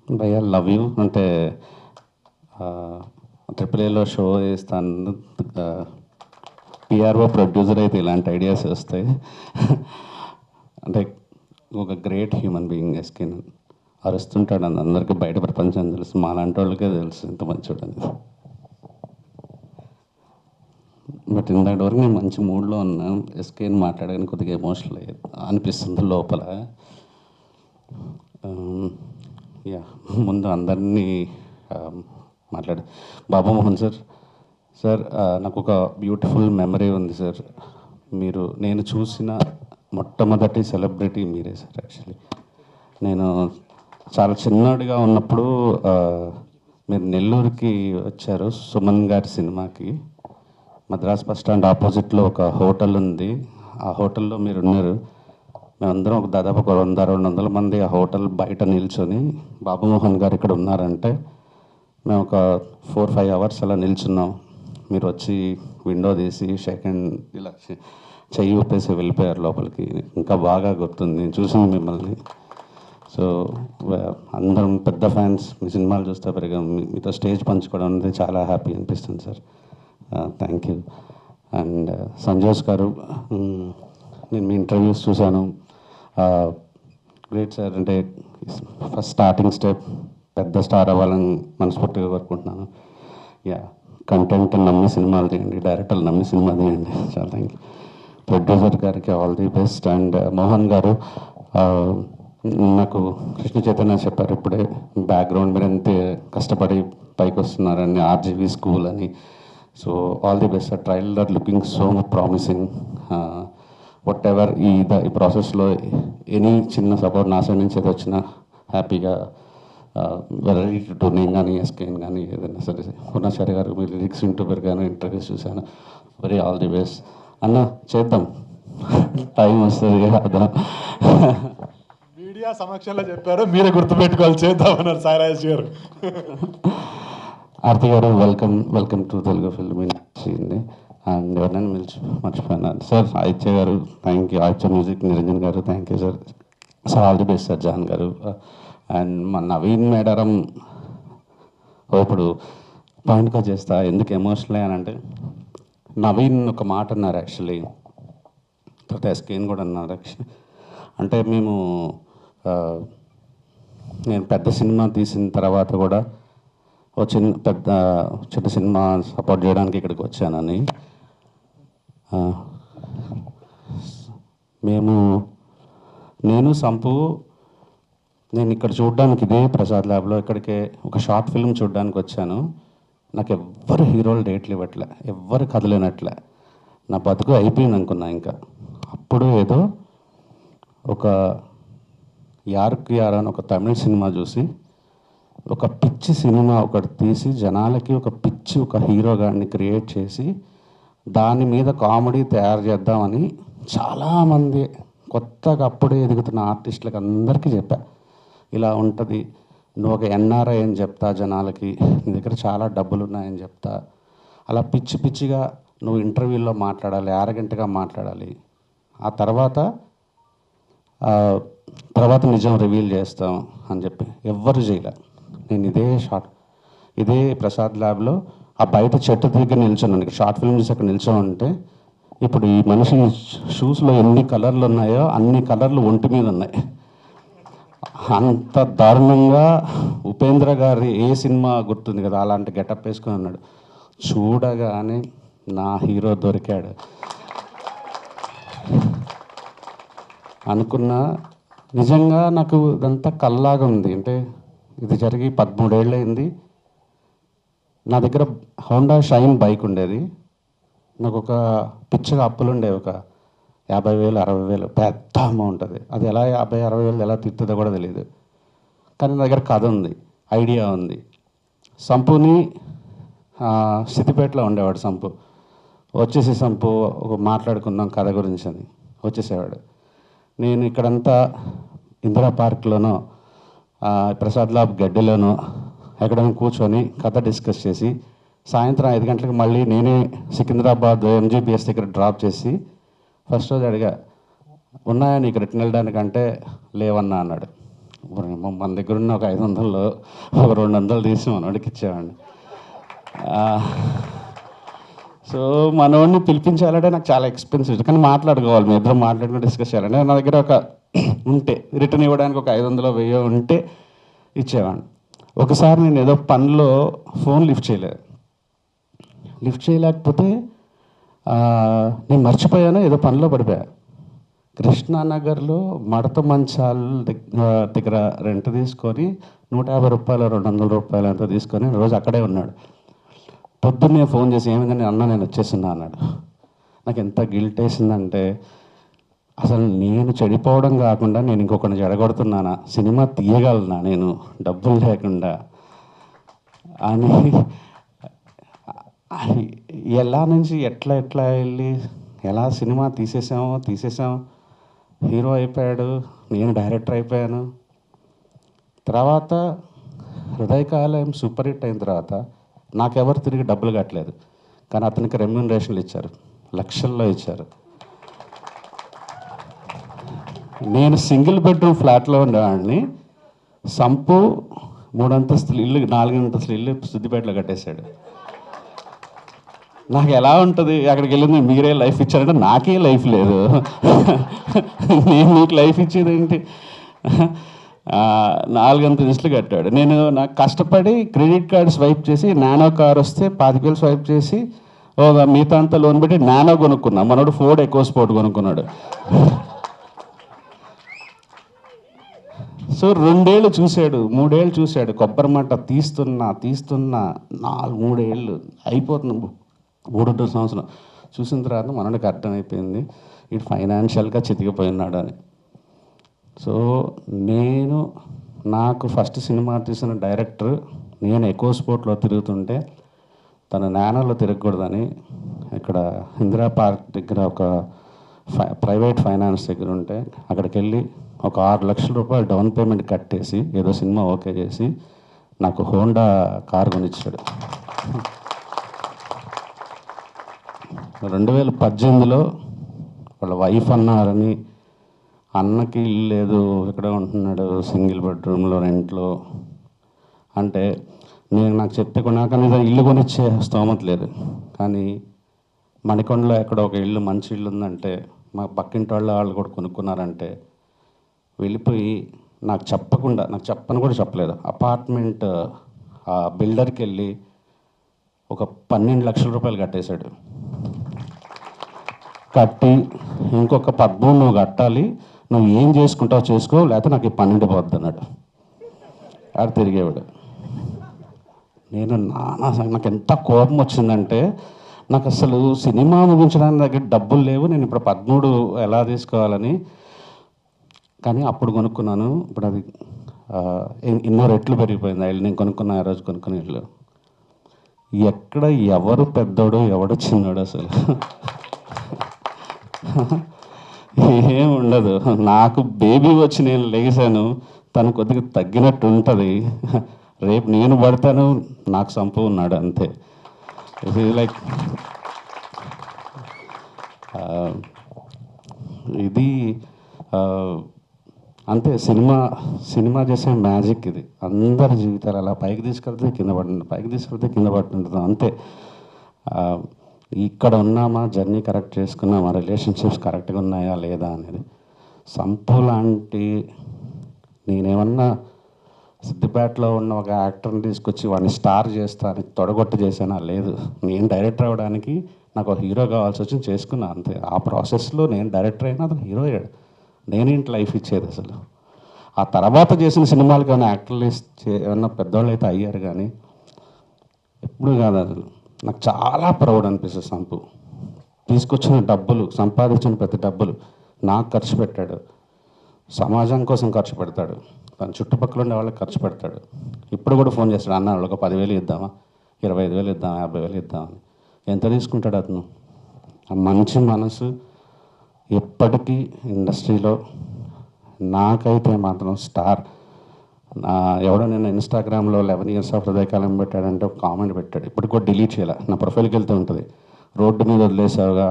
భయ్యా love you అంటే triple ఏలో షో చేస్తాను. పిఆర్ఓ ప్రొడ్యూసర్ అయితే ఇలాంటి ఐడియాస్ వస్తాయి. అంటే ఒక గ్రేట్ హ్యూమన్ బీయింగ్ ఎస్కిన్ అరుస్తుంటాడు అని అందరికీ బయట ప్రపంచం తెలుసు, మా లాంటి వాళ్ళకే తెలుసు ఇంత మంచోడు అని. బట్ ఇందాటి వరకు నేను మంచి మూడ్లో ఉన్నాను. ఎస్కేని మాట్లాడగానే కొద్దిగా ఎమోషనల్ అనిపిస్తుంది లోపల. యా, ముందు అందరినీ మాట్లాడు. బాబు మోహన్ సార్, సార్ నాకు ఒక బ్యూటిఫుల్ మెమరీ ఉంది సార్. నేను చూసిన మొట్టమొదటి సెలబ్రిటీ మీరే సార్. యాక్చువల్లీ నేను చాలా చిన్నడిగా ఉన్నప్పుడు మీరు నెల్లూరుకి వచ్చారు సుమన్ గారి సినిమాకి. మద్రాస్ బస్ స్టాండ్ ఆపోజిట్లో ఒక హోటల్ ఉంది, ఆ హోటల్లో మీరు ఉన్నారు. మేమందరం ఒక దాదాపు 100-200 మంది ఆ హోటల్ బయట నిల్చొని బాబు మోహన్ గారు ఇక్కడ ఉన్నారంటే మేము ఒక 4-5 అవర్స్ అలా నిల్చున్నాం. మీరు వచ్చి విండో తీసి సెకండ్ ఇలా చెయ్యి ఊపేసి వెళ్ళిపోయారు లోపలికి. ఇంకా బాగా గుర్తుంది నేను చూసింది మిమ్మల్ని. సో అందరం పెద్ద ఫ్యాన్స్, మీ సినిమాలు చూస్తే పెరిగాం. మీతో స్టేజ్ పంచుకోవడం అనేది చాలా హ్యాపీ అనిపిస్తుంది సార్. Thank you. అండ్ సంజోస్ గారు, నేను మీ ఇంటర్వ్యూస్ చూశాను. Great sir. అంటే ఫస్ట్ స్టార్టింగ్ స్టెప్ పెద్ద స్టార్ అవ్వాలని మనస్ఫూర్తిగా కోరుకుంటున్నాను. యా, కంటెంట్ నమ్మి సినిమాలు తీయండి, డైరెక్టర్లు నమ్మి సినిమా తీయండి. చాలా థ్యాంక్ యూ. ప్రొడ్యూసర్ గారికి all the best. And Mohan గారు, నాకు కృష్ణ చైతన్య చెప్పారు ఇప్పుడే, బ్యాక్గ్రౌండ్ మీరు ఎంత కష్టపడి పైకి వస్తున్నారని, ఆర్జీవీ స్కూల్ అని. So all the best. Trailer looking so promising. What ever ఈ ప్రాసెస్లో ఎనీ చిన్న సపోర్ట్ నా సైడ్ నుంచి ఏదో వచ్చినా హ్యాపీగా రెడీ టు. నేను కానీ ఎస్కేన్ కానీ ఏదైనా సరే. పూర్ణాచారి గారు మీరు లిరిక్స్ యూట్యూబర్ కానీ ఇంటర్వ్యూస్ చూశాను. వెరీ ఆల్ ది బెస్ట్ అన్న. చేద్దాం, టైం వస్తుంది కదా. మీడియా సమక్షంలో చెప్పారు, మీరే గుర్తుపెట్టుకోవాలి, చేద్దామన్నారు Sairaj garu. Aarti garu, welcome to Telugu film industry. And ఎవరైనా మర్చిపోయినారు sir. Aditya garu thank you. Aditya music Niranjan garu thank you sir. Sir all the best sir. John garu and మా నవీన్ మేడారం. ఇప్పుడు పాయింట్గా చేస్తా, ఎందుకు ఎమోషనల్ అయ్యానంటే నవీన్ ఒక మాట అన్నారు యాక్చువల్లీ, తర్వాత ఎస్కేన్ కూడా అన్నారు యాక్చువల్లీ. అంటే నేను పెద్ద సినిమా తీసిన తర్వాత కూడా చిన్న సినిమా సపోర్ట్ చేయడానికి ఇక్కడికి వచ్చానని. నేను సంపు నేను ఇక్కడ చూడడానికి ఇదే ప్రసాద్ ల్యాబ్లో ఇక్కడికే ఒక షార్ట్ ఫిల్మ్ చూడడానికి వచ్చాను. నాకు ఎవ్వరు హీరోలు డేట్లు ఇవ్వట్లే, ఎవ్వరు కదలేనట్లే. నా బతుకు అయిపోయింది అనుకున్నా. ఇంకా అప్పుడు ఏదో ఒక యారుకు యారు అని ఒక తమిళ సినిమా చూసి ఒక పిచ్చి సినిమా ఒకటి తీసి జనాలకి ఒక పిచ్చి ఒక హీరోగాడిని క్రియేట్ చేసి దాని మీద కామెడీ తయారు చేద్దామని చాలామంది కొత్తగా అప్పుడే ఎదుగుతున్న ఆర్టిస్టులకు అందరికీ చెప్పా, ఇలా ఉంటుంది, నువ్వు ఒక ఎన్ఆర్ఐ అని చెప్తా జనాలకి, నీ దగ్గర చాలా డబ్బులు ఉన్నాయని చెప్తా, అలా పిచ్చి పిచ్చిగా నువ్వు ఇంటర్వ్యూల్లో మాట్లాడాలి, యారగెంట్గా మాట్లాడాలి, ఆ తర్వాత నిజం రివీల్ చేస్తాం అని చెప్పి ఎవ్వరు చేయలే. నేను ఇదే ప్రసాద్ ల్యాబ్లో ఆ బయట చెట్టు దగ్గర నిల్చున్నాను. షార్ట్ ఫిల్మ్ చూసి అక్కడ నిల్చోమంటే ఇప్పుడు ఈ మనిషి షూస్లో ఎన్ని కలర్లు ఉన్నాయో అన్ని కలర్లు ఒంటి మీద ఉన్నాయి. అంత దారుణంగా ఉపేంద్ర గారి ఏ సినిమా గుర్తుంది కదా, అలాంటి గెటప్ వేసుకొని ఉన్నాడు. చూడగానే నా హీరో దొరికాడు అనుకున్నా. నిజంగా నాకు ఇదంతా కల్లాగా ఉంది. అంటే ఇది జరిగి 13 ఏళ్ళు అయింది. నా దగ్గర హోండా షైన్ బైక్ ఉండేది. నాకు ఒక పిచ్చగా అప్పులు ఉండేవి, ఒక 50,000 60,000, పెద్ద అమౌంట్ అది. అది ఎలా 50,000 60,000 ఎలా తీర్తుందో కూడా తెలియదు. కానీ నా దగ్గర కథ ఉంది, ఐడియా ఉంది. సంపుని సిద్దిపేటలో ఉండేవాడు సంపు. సంపు ఒక మాట్లాడుకుందాం కథ గురించి అని వచ్చేసేవాడు. నేను ఇక్కడంతా ఇందిరా పార్క్లోనో ప్రసాద్ ల్యాబ్ గడ్డిలోనో ఎక్కడైనా కూర్చొని కథ డిస్కస్ చేసి సాయంత్రం 5 గంటలకు మళ్ళీ నేనే సికింద్రాబాద్ ఎంజీబీఎస్ దగ్గర డ్రాప్ చేసి ఫస్ట్ రోజు అడిగా, ఉన్నాయని ఇక్కడ రిటర్న్ వెళ్ళడానికంటే లేవన్నా అన్నాడు. మన దగ్గర ఉన్న ఒక 500లో ఒక 200 తీసి మనోడికి ఇచ్చేవాడిని. సో మనోడిని పిలిపించాలంటే నాకు చాలా ఎక్స్పెన్సివ్, కానీ మాట్లాడుకోవాలి, మీ ఇద్దరం మాట్లాడుకుని డిస్కస్ చేయాలంటే నా దగ్గర ఒక ఉంటే రిటర్న్ ఇవ్వడానికి ఒక 500 1000 ఉంటే ఇచ్చేవాడిని. ఒకసారి నేను ఏదో పనిలో ఫోన్ లిఫ్ట్ చేయలేకపోతే నేను మర్చిపోయాను, ఏదో పనిలో పడిపోయా. కృష్ణానగర్లో మడత మంచాల దగ్గర రెంట్ తీసుకొని 150 రూపాయలు 200 రూపాయలు అంతా తీసుకొని రోజు అక్కడే ఉన్నాడు. పొద్దున్నే ఫోన్ చేసి ఏమైందని అన్న నేను వచ్చేస్తున్నా అన్నాడు. నాకు ఎంత గిల్ట్ వేసిందంటే, అసలు నేను చెడిపోవడం కాకుండా నేను ఇంకొకరిని చెడగొడుతున్నానా, సినిమా తీయగలనా నేను డబ్బులు లేకుండా అని ఎలా నుంచి ఎట్లా వెళ్ళి ఎలా సినిమా తీసేసాం, హీరో అయిపోయాడు, నేను డైరెక్టర్ అయిపోయాను. తర్వాత హృదయకాలయం సూపర్ హిట్ అయిన తర్వాత నాకెవరు తిరిగి డబ్బులు కట్టలేదు, కానీ అతనికి రెమ్యూనరేషన్లు ఇచ్చారు, లక్షల్లో ఇచ్చారు. నేను సింగిల్ బెడ్రూమ్ ఫ్లాట్లో ఉండేవాడిని, సంపు 3 అంతస్తులు ఇల్లు 4 అంతస్తులు ఇల్లు సిద్దిపేటలో కట్టేశాడు. నాకు ఎలా ఉంటుంది అక్కడికి వెళ్ళింది, మీరే లైఫ్ ఇచ్చారంటే నాకే లైఫ్ లేదు, నేను మీకు లైఫ్ ఇచ్చేది ఏంటి? 4 అంతస్తులు కట్టాడు. నేను నాకు కష్టపడి క్రెడిట్ కార్డు స్వైప్ చేసి నానో కార్ వస్తే 25,000 స్వైప్ చేసి మిగతా అంతా లోన్ పెట్టి నానో కొనుక్కున్నా. మనోడు ఫోర్డ్ EcoSport కొనుక్కున్నాడు. సో 2 ఏళ్ళు చూశాడు, 3 ఏళ్ళు చూశాడు, కొబ్బరి మంట తీస్తున్నా 3 ఏళ్ళు అయిపోతుంది, 3 సంవత్సరం చూసిన తర్వాత మనోడికి అర్థమైపోయింది ఇటు ఫైనాన్షియల్గా చితికిపోయినాడు అని. సో నాకు ఫస్ట్ సినిమా తీసిన డైరెక్టర్, నేను EcoSportలో తిరుగుతుంటే తన నానోలో తిరగకూడదని ఇక్కడ ఇందిరా పార్క్ దగ్గర ఒక ప్రైవేట్ ఫైనాన్స్ దగ్గర ఉంటే అక్కడికి వెళ్ళి ఒక 6 లక్షల రూపాయలు డౌన్ పేమెంట్ కట్టేసి ఏదో సినిమా ఓకే చేసి నాకు హోండా కార్ కొనిచ్చాడు. 2018లో వాళ్ళ వైఫ్ అన్నారని, అన్నకి ఇల్లు లేదు, ఇక్కడ ఉంటున్నాడు సింగిల్ బెడ్రూమ్లో రెంట్లో అంటే నాకు చెప్తే కొన్నాక ఇల్లు కొనిచ్చే స్తోమత లేదు. కానీ మణికొండలో ఎక్కడ ఒక ఇల్లు మంచి ఇల్లు ఉందంటే, మా పక్కింటి వాళ్ళు కూడా కొనుక్కున్నారంటే వెళ్ళిపోయి నాకు చెప్పని కూడా చెప్పలేదు, అపార్ట్మెంట్ బిల్డర్కి వెళ్ళి ఒక 12 లక్షల రూపాయలు కట్టేశాడు. కట్టి ఇంకొక 13 నువ్వు కట్టాలి, నువ్వు ఏం చేసుకుంటావు చేసుకో, లేకపోతే నాకు 12 పోద్ది అన్నాడు. ఆడు తిరిగేవాడు. నాకు ఎంత కోపం వచ్చిందంటే, నాకు అసలు సినిమా ముగించడానికి దగ్గర డబ్బులు లేవు, నేను ఇప్పుడు 13 ఎలా తీసుకోవాలని. కానీ అప్పుడు కొనుక్కున్నాను, ఇప్పుడు అది ఎన్నో రెట్లు పెరిగిపోయింది ఆ ఇల్లు. నేను కొనుక్కున్న ఆ రోజు కొనుక్కున్న ఇల్లు. ఎక్కడ ఎవరు పెద్దోడు ఎవడు చిన్నోడు అసలు ఏం ఉండదు. నాకు బేబీ వచ్చి నేను లేచాను, తను కొద్దిగా తగ్గినట్టు ఉంటుంది, రేపు నేను పడతాను నాకు సంపు ఉన్నాడు అంతే. ఇది లైక్ ఇది అంతే. సినిమా చేసే మ్యాజిక్ ఇది. అందరి జీవితాలు అలా పైకి తీసుకెళ్తే కింద పడుతుంటుంది అంతే. ఇక్కడ ఉన్నామా, జర్నీ కరెక్ట్ చేసుకున్నామా, రిలేషన్షిప్స్ కరెక్ట్గా ఉన్నాయా లేదా అనేది. సంపు లాంటి నేనేమన్నా సిద్దిపేటలో ఉన్న ఒక యాక్టర్ని తీసుకొచ్చి వాడిని స్టార్ చేస్తాను తొడగొట్టి చేశానా? లేదు. నేను డైరెక్టర్ అవ్వడానికి నాకు ఒక హీరో కావాల్సి వచ్చింది, చేసుకున్నా అంతే. ఆ ప్రాసెస్లో నేను డైరెక్టర్ అయినా అతను హీరో అయ్యాడు. నేనేంటి లైఫ్ ఇచ్చేది అసలు? ఆ తర్వాత చేసిన సినిమాలకు ఏమైనా యాక్టర్లు ఏమన్నా పెద్దవాళ్ళు అయితే అయ్యారు, కానీ ఎప్పుడు కాదు. అసలు నాకు చాలా ప్రౌడ్ అనిపిస్తుంది. సంపు తీసుకొచ్చిన డబ్బులు, సంపాదించిన ప్రతి డబ్బులు నాకు ఖర్చు పెట్టాడు, సమాజం కోసం ఖర్చు పెడతాడు, తన చుట్టుపక్కల ఉండే వాళ్ళకి ఖర్చు పెడతాడు. ఇప్పుడు కూడా ఫోన్ చేస్తాడు, అన్న వాళ్ళకి 10,000 ఇద్దామా, 25,000 ఇద్దామా, 50,000 ఇద్దామని. ఎంత తీసుకుంటాడు అతను? ఆ మంచి మనసు ఎప్పటికీ ఇండస్ట్రీలో నాకైతే మాత్రం స్టార్. ఎవడో నేను ఇన్స్టాగ్రామ్లో 11 years ఆఫ్ హృదయకాలం పెట్టాడంటే ఒక కామెంట్ పెట్టాడు, ఇప్పుడు కూడా డిలీట్ చేయాలి, నా ప్రొఫైల్కి వెళ్తూ ఉంటుంది, రోడ్డు మీద వదిలేసావుగా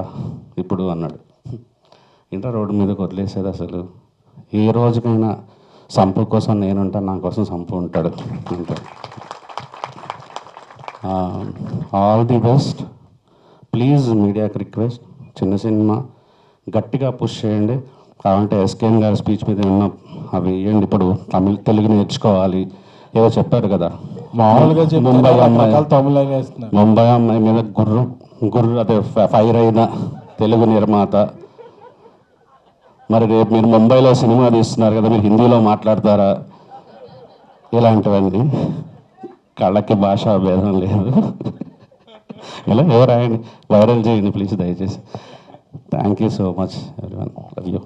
ఇప్పుడు అన్నాడు. ఏంటో రోడ్డు మీదకి వదిలేసేది అసలు? ఏ రోజుకైనా సంపు కోసం నేను ఉంటాను, నా కోసం సంపు ఉంటాడు అంతే. All the best. ప్లీజ్ మీడియాకి రిక్వెస్ట్, చిన్న సినిమా గట్టిగా పుష్ చేయండి. కావాలంటే ఎస్కేఎన్ గారి స్పీచ్ మీద ఉన్న అవి వేయండి. ఇప్పుడు తెలుగు నేర్చుకోవాలి ఏదో చెప్పారు కదా, మామూలుగా ముంబై అమ్మాయి తమిళ వేస్తున్నారు. ముంబై అమ్మాయి మీద గుర్రు అదే ఫైర్ అయిన తెలుగు నిర్మాత. మరి రేపు మీరు ముంబైలో సినిమా తీస్తున్నారు కదా, మీరు హిందీలో మాట్లాడతారా? ఇలాంటివన్నీ కళ్ళకి భాషా భేదం లేదు. ఇలా ఎవరాయండి, వైరల్ చేయండి ప్లీజ్ దయచేసి. Thank you so much everyone, love you.